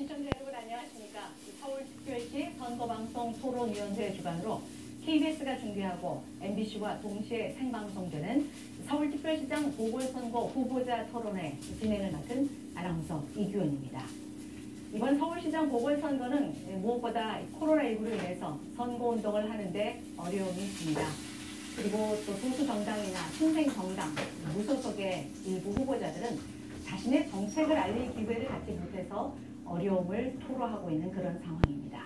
시청자 여러분 안녕하십니까. 서울특별시 선거방송 토론위원회 주관으로 KBS가 중계하고 MBC와 동시에 생방송되는 서울특별시장 보궐선거 후보자 토론회 진행을 맡은 아나운서 이규현입니다. 이번 서울시장 보궐선거는 무엇보다 코로나19로 인해서 선거운동을 하는데 어려움이 있습니다. 그리고 또 소수정당이나 신생정당, 무소속의 일부 후보자들은 자신의 정책을 알릴 기회를 갖지 못해서 어려움을 토로하고 있는 그런 상황입니다.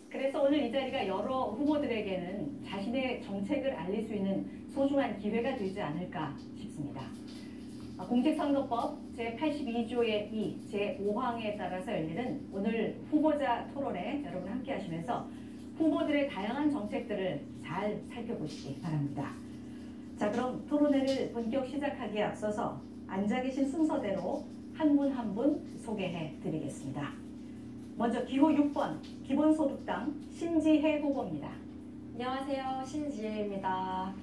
그래서 오늘 이 자리가 여러 후보들에게는 자신의 정책을 알릴 수 있는 소중한 기회가 되지 않을까 싶습니다. 공직선거법 제82조의 2, 제5항에 따라서 열리는 오늘 후보자 토론에 여러분 함께 하시면서 후보들의 다양한 정책들을 잘 살펴보시기 바랍니다. 자, 그럼 토론회를 본격 시작하기에 앞서서 앉아 계신 순서대로 한 분 한 분 소개해 드리겠습니다. 먼저 기호 6번 기본소득당 신지혜 후보입니다. 안녕하세요. 신지혜입니다.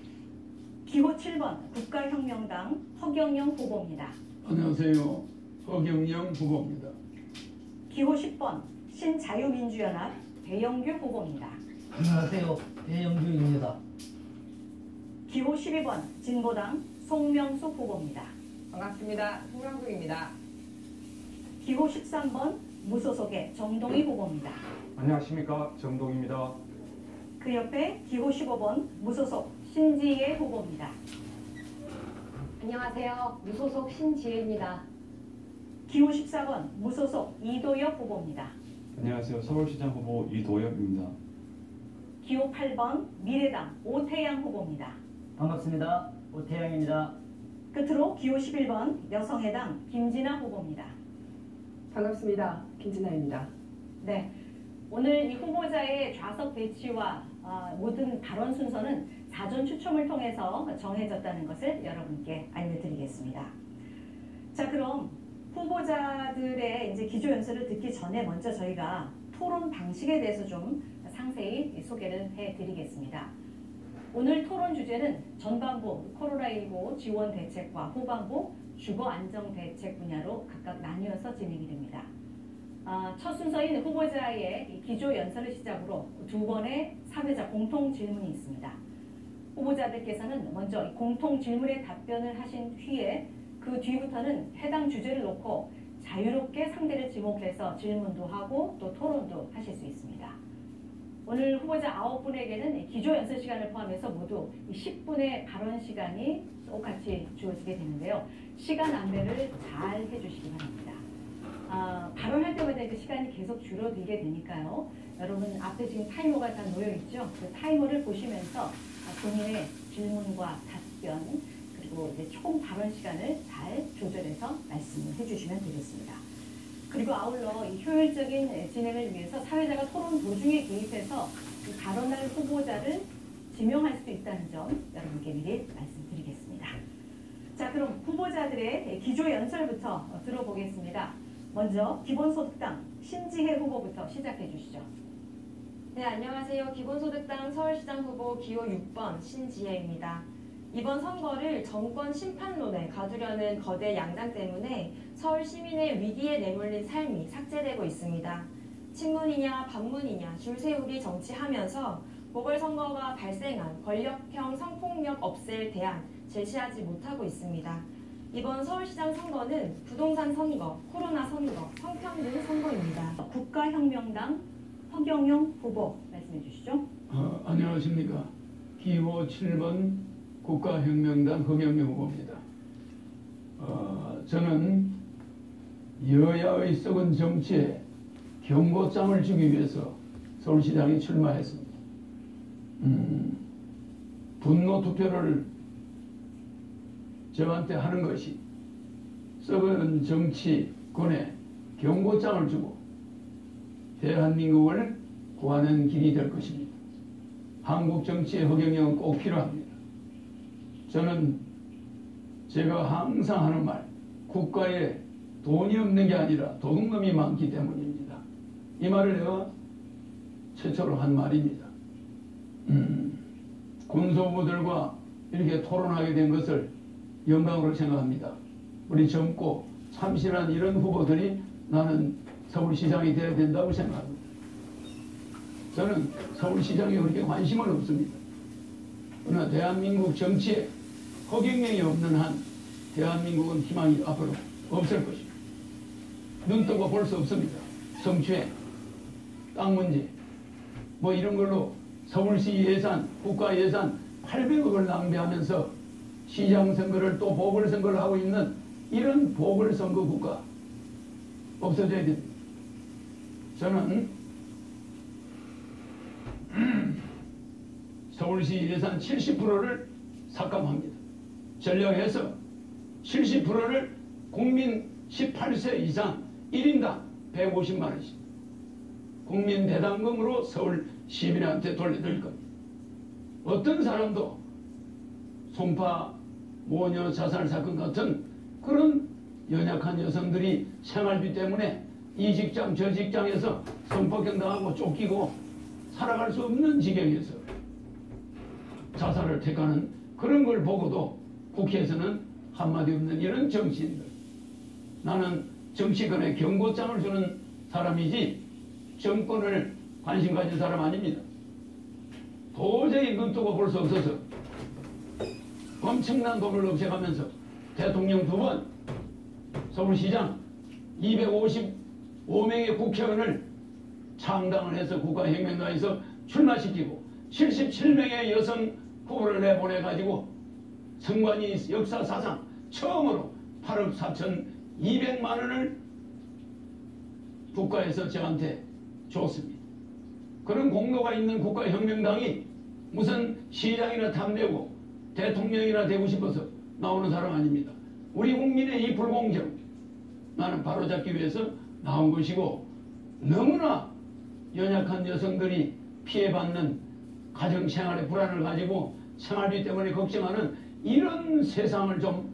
기호 7번 국가혁명당 허경영 후보입니다. 안녕하세요. 허경영 후보입니다. 기호 10번 신자유민주연합 배영규 후보입니다. 안녕하세요. 배영규입니다. 기호 12번 진보당 송명숙 후보입니다. 반갑습니다. 송명숙입니다. 기호 13번 무소속의 정동희 후보입니다. 안녕하십니까, 정동입니다. 그 옆에 기호 15번 무소속 신지혜 후보입니다. 안녕하세요. 무소속 신지혜입니다. 기호 14번 무소속 이도엽 후보입니다. 안녕하세요, 서울시장 후보 이도엽입니다. 기호 8번 미래당 오태양 후보입니다. 반갑습니다. 오태양입니다. 끝으로 기호 11번 여성의당 김진아 후보입니다. 반갑습니다. 김진아입니다. 네, 오늘 이 후보자의 좌석 배치와 모든 발언 순서는 사전 추첨을 통해서 정해졌다는 것을 여러분께 알려드리겠습니다. 자, 그럼 후보자들의 이제 기조 연설을 듣기 전에 먼저 저희가 토론 방식에 대해서 좀 상세히 소개를 해드리겠습니다. 오늘 토론 주제는 전반부 코로나19 지원 대책과 후반부 주거 안정 대책 분야로 각각 나뉘어서 진행이 됩니다. 첫 순서인 후보자의 기조 연설을 시작으로 두 번의 사회자 공통 질문이 있습니다. 후보자들께서는 먼저 공통 질문에 답변을 하신 후에 그 뒤부터는 해당 주제를 놓고 자유롭게 상대를 지목해서 질문도 하고 또 토론도 하실 수 있습니다. 오늘 후보자 9분에게는 기조 연설 시간을 포함해서 모두 10분의 발언 시간이 똑같이 주어지게 되는데요. 시간 안배를 잘 해주시기 바랍니다. 발언할 때마다 이제 시간이 계속 줄어들게 되니까요. 여러분 앞에 지금 타이머가 다 놓여 있죠. 그 타이머를 보시면서 본인의 질문과 답변 그리고 이제 총 발언 시간을 잘 조절해서 말씀을 해주시면 되겠습니다. 그리고 아울러 이 효율적인 진행을 위해서 사회자가 토론 도중에 개입해서 이 발언할 후보자를 지명할 수도 있다는 점 여러분께 미리 말씀드리겠습니다. 자, 그럼 후보자들의 기조 연설부터 들어보겠습니다. 먼저 기본소득당 신지혜 후보부터 시작해 주시죠. 네, 안녕하세요. 기본소득당 서울시장 후보 기호 6번 신지혜입니다. 이번 선거를 정권 심판론에 가두려는 거대 양당 때문에 서울 시민의 위기에 내몰린 삶이 삭제되고 있습니다. 친문이냐 반문이냐 줄 세우기 정치하면서 보궐선거가 발생한 권력형 성폭력 없앨 대안 제시하지 못하고 있습니다. 이번 서울시장 선거는 부동산 선거, 코로나 선거, 성평등 선거입니다. 국가혁명당 허경영 후보 말씀해 주시죠. 안녕하십니까. 기호 7번 국가혁명당 허경영 후보입니다. 저는 여야의 썩은 정치에 경고장을 주기 위해서 서울시장에 출마했습니다. 분노 투표를 저한테 하는 것이 썩은 정치권에 경고장을 주고 대한민국을 구하는 길이 될 것입니다. 한국 정치의 허경영은 꼭 필요합니다. 저는 제가 항상 하는 말, 국가에 돈이 없는 게 아니라 도둑놈이 많기 때문입니다. 이 말을 내가 최초로 한 말입니다. 군소부들과 이렇게 토론하게 된 것을 영광으로 생각합니다. 우리 젊고 참신한 이런 후보들이 나는 서울시장이 되어야 된다고 생각합니다. 저는 서울시장에 그렇게 관심은 없습니다. 그러나 대한민국 정치에 허경영이 없는 한 대한민국은 희망이 앞으로 없을 것입니다. 눈 뜨고 볼 수 없습니다. 성추행, 땅 문제, 뭐 이런 걸로 서울시 예산, 국가 예산 800억을 낭비하면서 시장 선거를 또 보궐선거를 하고 있는 이런 보궐선거 국가 없어져야 됩니다. 저는 서울시 예산 70%를 삭감합니다. 전략해서 70%를 국민 18세 이상 1인당 150만 원씩 국민 배당금으로 서울 시민한테 돌려드릴 겁니다. 어떤 사람도 송파, 모녀 자살 사건 같은 그런 연약한 여성들이 생활비 때문에 이 직장 저 직장에서 성폭행당하고 쫓기고 살아갈 수 없는 지경에서 자살을 택하는 그런 걸 보고도 국회에서는 한마디 없는 이런 정치인들. 나는 정치권에 경고장을 주는 사람이지 정권을 관심 가진 사람 아닙니다. 도저히 눈 뜨고 볼 수 없어서 엄청난 돈을 없애가면서 대통령 2번, 서울시장 255명의 국회의원을 창당을 해서 국가혁명당에서 출마시키고 77명의 여성 후보를 내보내가지고 선관위 역사사상 처음으로 8억 4,200만 원을 국가에서 저한테 줬습니다. 그런 공로가 있는 국가혁명당이 무슨 시장이나 탐내고 대통령이나 되고 싶어서 나오는 사람 아닙니다. 우리 국민의 이 불공정 나는 바로잡기 위해서 나온 것이고 너무나 연약한 여성들이 피해받는 가정생활의 불안을 가지고 생활비 때문에 걱정하는 이런 세상을 좀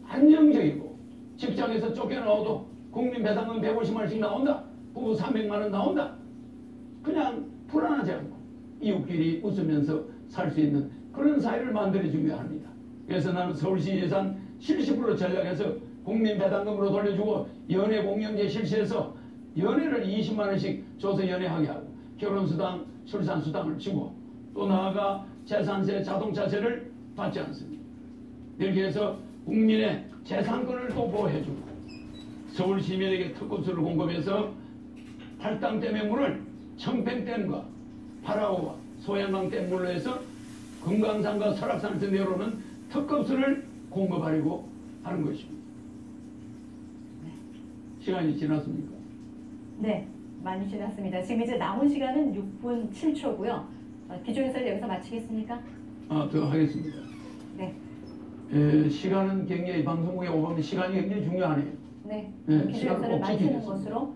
안정적이고 직장에서 쫓겨나와도 국민 배당금 150만 원씩 나온다. 부부 300만 원 나온다. 그냥 불안하지 않고 이웃끼리 웃으면서 살 수 있는 그런 사회를 만들어주려고 합니다. 그래서 나는 서울시 예산 70% 전략해서 국민 배당금으로 돌려주고 연애 공영제 실시해서 연애를 20만 원씩 줘서 연애하게 하고 결혼수당, 출산수당을 주고 또 나아가 재산세, 자동차세를 받지 않습니다. 이렇게 해서 국민의 재산권을 또 보호해주고 서울 시민에게 특급수를 공급해서 팔당댐의 물을 청평댐과 파라오와 소양강댐 물로 해서 금강산과 설악산에서 내려오는 특급수를 공급하려고 하는 것입니다. 시간이 지났습니까? 네, 많이 지났습니다. 지금 이제 남은 시간은 6분 7초고요. 기조 해설 여기서 마치겠습니까? 더 하겠습니다. 네. 시간은 굉장히 방송국에 오면 시간이 굉장히 중요하네요. 네. 네, 기조 시간을 해설을 꼭 마치는 지키겠습니다. 것으로.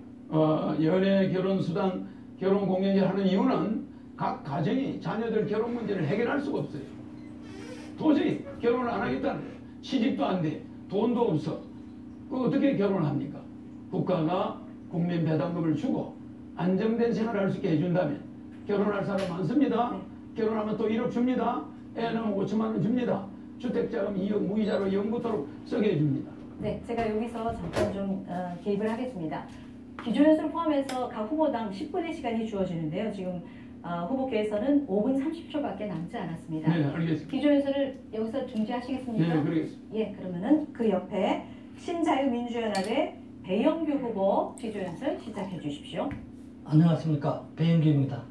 연애, 결혼수당, 결혼공연제 하는 이유는 각 가정이 자녀들 결혼 문제를 해결할 수가 없어요. 도저히 결혼을 안 하겠다는 거예요. 시집도 안 돼. 돈도 없어. 어떻게 결혼합니까? 국가가 국민 배당금을 주고 안정된 생활을 할 수 있게 해준다면 결혼할 사람 많습니다. 네. 결혼하면 또 1억 줍니다. 애 낳으면 5천만 원 줍니다. 주택자금 2억 무이자로 영부터로 쓰게 해줍니다. 네, 제가 여기서 잠깐 좀 개입을 하겠습니다. 기조연설 포함해서 각 후보당 10분의 시간이 주어지는데요. 지금 후보께서는 5분 30초밖에 남지 않았습니다. 네, 알겠습니다. 기조연설을 여기서 중지하시겠습니까? 네, 그러겠습니다. 예, 그러면은 그 옆에 신자유민주연합의 배영규 후보 기조연설 시작해 주십시오. 안녕하십니까. 배영규입니다.